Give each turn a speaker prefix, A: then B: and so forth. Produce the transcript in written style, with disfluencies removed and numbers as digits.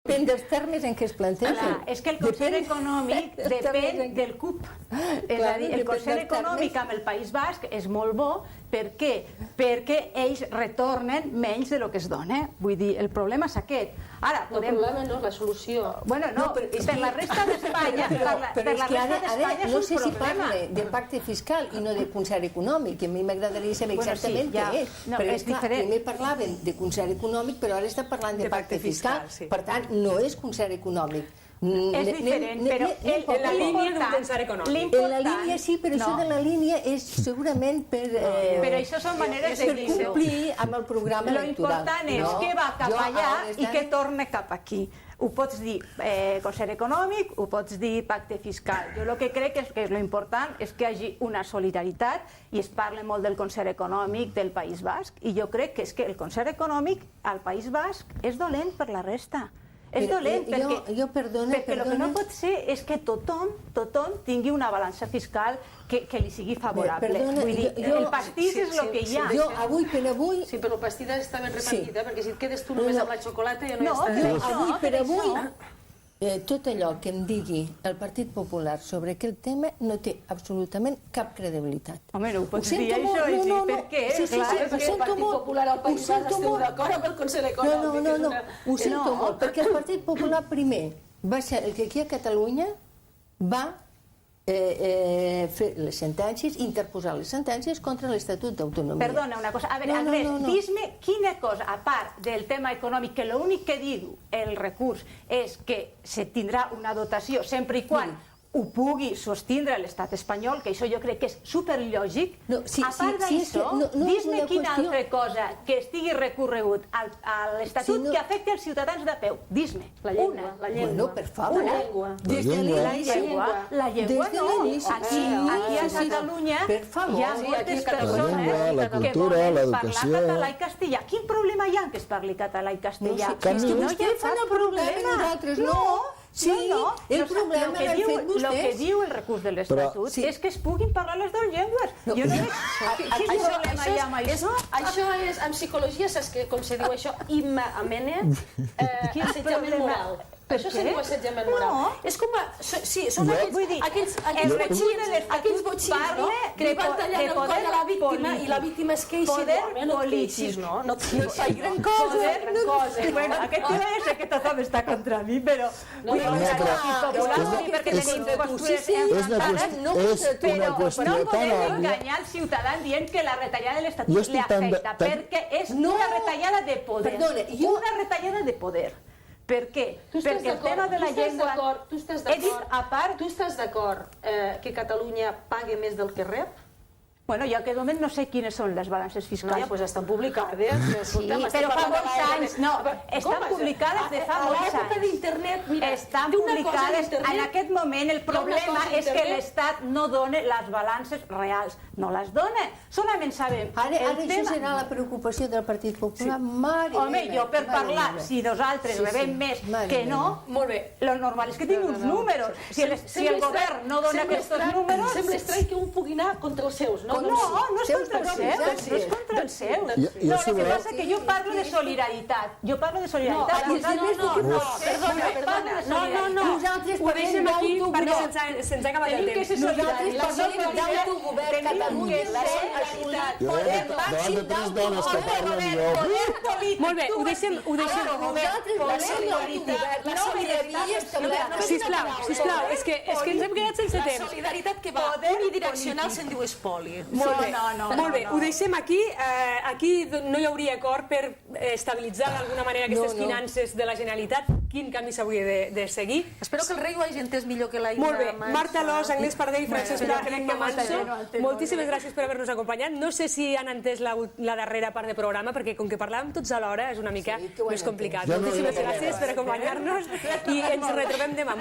A: Depèn dels termes en què es plantegen.
B: És que el Consell Econòmic depèn del CUP. És a dir, el Consell Econòmic amb el País Basc és molt bo. Per què? Perquè ells retornen menys del que es dona. Vull dir, el problema és aquest. Ara,
C: el problema no és la solució.
B: Bueno, no, per la resta d'Espanya
A: però és que ara no sé si
B: problema.
A: parla de pacte fiscal i no de concert econòmic, i a mi m'agradaria saber exactament què és. Perquè, esclar, primer parlaven de concert econòmic, però ara està parlant de pacte fiscal. Per tant, no és concert econòmic.
B: És diferent, però
D: en la línia d'un concert econòmic.
A: En la línia sí, però això de la línia és segurament per...
B: Però això són maneres de dir-ho.
A: Per complir amb el programa electoral.
B: L'important és que va cap allà i que torne cap aquí. Ho pots dir concert econòmic, ho pots dir pacte fiscal. Jo el que crec és que l'important és que hi hagi una solidaritat, i es parla molt del concert econòmic del País Basc, i jo crec que és que el concert econòmic al País Basc és dolent per la resta. És dolent perquè el que no pot ser és que tothom tingui una balança fiscal que li sigui favorable. Vull dir, el pastís és el que hi ha.
A: Jo, avui per avui...
C: Sí, però el pastís està ben repartit, perquè si et quedes tu només amb la xocolata ja no hi està.
A: Avui per avui... Tot allò que em digui el Partit Popular sobre aquest tema no té absolutament cap credibilitat.
B: Home, no ho pots dir això, i dir per què?
A: Sí,
C: perquè el Partit Popular al País Basc esteu d'acord amb el Consell Econòmic.
A: No, ho sento molt, perquè el Partit Popular primer va ser el que aquí a Catalunya va fer les sentències, interposar les sentències contra l'Estatut d'Autonomia.
B: Perdona una cosa, a veure, Andrés, dis-me quina cosa, a part del tema econòmic, que l'únic que diu el recurs és que se tindrà una dotació sempre i quan ho pugui sostindre l'estat espanyol, que això jo crec que és superlògic. A part d'això, dis-me quina altra cosa que estigui recorregut a l'Estatut que afecti els ciutadans de peu. Dis-me.
C: La llengua.
A: Bueno, per favor.
C: La llengua.
B: La llengua no. Aquí a Catalunya hi ha moltes persones que volen parlar català i castellà. Quin problema hi ha que es parli català i castellà?
A: No hi ha cap problema. No. Sí, el problema l'ha fet vostès.
B: El que diu el recurs de l'Estatut és que es puguin parlar les dues llengües. Jo no veig quin problema hi ha amb això.
C: Això és, en psicologia, saps com se diu això? Immane assetjament moral. Això se diu assetjament moral. És com a... Sí, són aquells botxins que li van tallant el coll a la víctima i la víctima es queixa i diu, no et queixis, no? No et queixis.
B: Gran cosa. Bueno, aquest tema és que tothom està contra mi, però... perquè tenim postures enfrontades, però no podem enganyar el ciutadà dient que la retallada de l'Estatut li afecta, perquè és una retallada de poder. Una retallada de poder. Per què? Perquè el tema de la llengua...
C: Tu estàs d'acord que Catalunya pagui més del que rep?
B: Bueno, jo en aquest moment no sé quines són les balances fiscals.
C: No, doncs estan publicades.
B: Sí, però fa molts anys. No, estan publicades de fa molts anys.
C: A l'època d'internet, mira...
B: Estan publicades. En aquest moment el problema és que l'Estat no dona les balances reals. No les dona. Solament sabem...
A: Ara això serà la preocupació del Partit Popular.
B: Home, jo per parlar, si nosaltres rebem més que no, molt bé, el normal és que tingui uns números. Si el govern no dona aquests números...
C: Sembla estrany que un pugui anar contra els seus, no?
B: No, no és contra els seus, no és contra els seus. No, el que passa és que jo parlo de solidaritat. Jo parlo de solidaritat.
C: No.
D: Ho deixem aquí perquè se'ns ha acabat el temps.
A: Nosaltres parlem d'autogovern, Catalunya, la solidaritat, poder màxim d'autogovern.
D: Molt bé, ho deixem.
A: La solidaritat establerta.
D: Sisplau, és que ens hem quedat sense temps.
C: La solidaritat que va unidireccional se'n diu espoli.
D: Molt bé, ho deixem aquí. Aquí no hi hauria acord per estabilitzar d'alguna manera aquestes finances de la Generalitat. Quin camí s'hauria de seguir?
C: Espero que el rei ho hagi entès millor que la Imma.
D: Molt bé, Marta Alòs, Agnès Pardell, Francesc Pla, Imma Manso, moltíssimes gràcies per haver-nos acompanyat. No sé si han entès la darrera part del programa, perquè com que parlàvem tots alhora és una mica més complicat. Moltíssimes gràcies per acompanyar-nos i ens retrobem demà.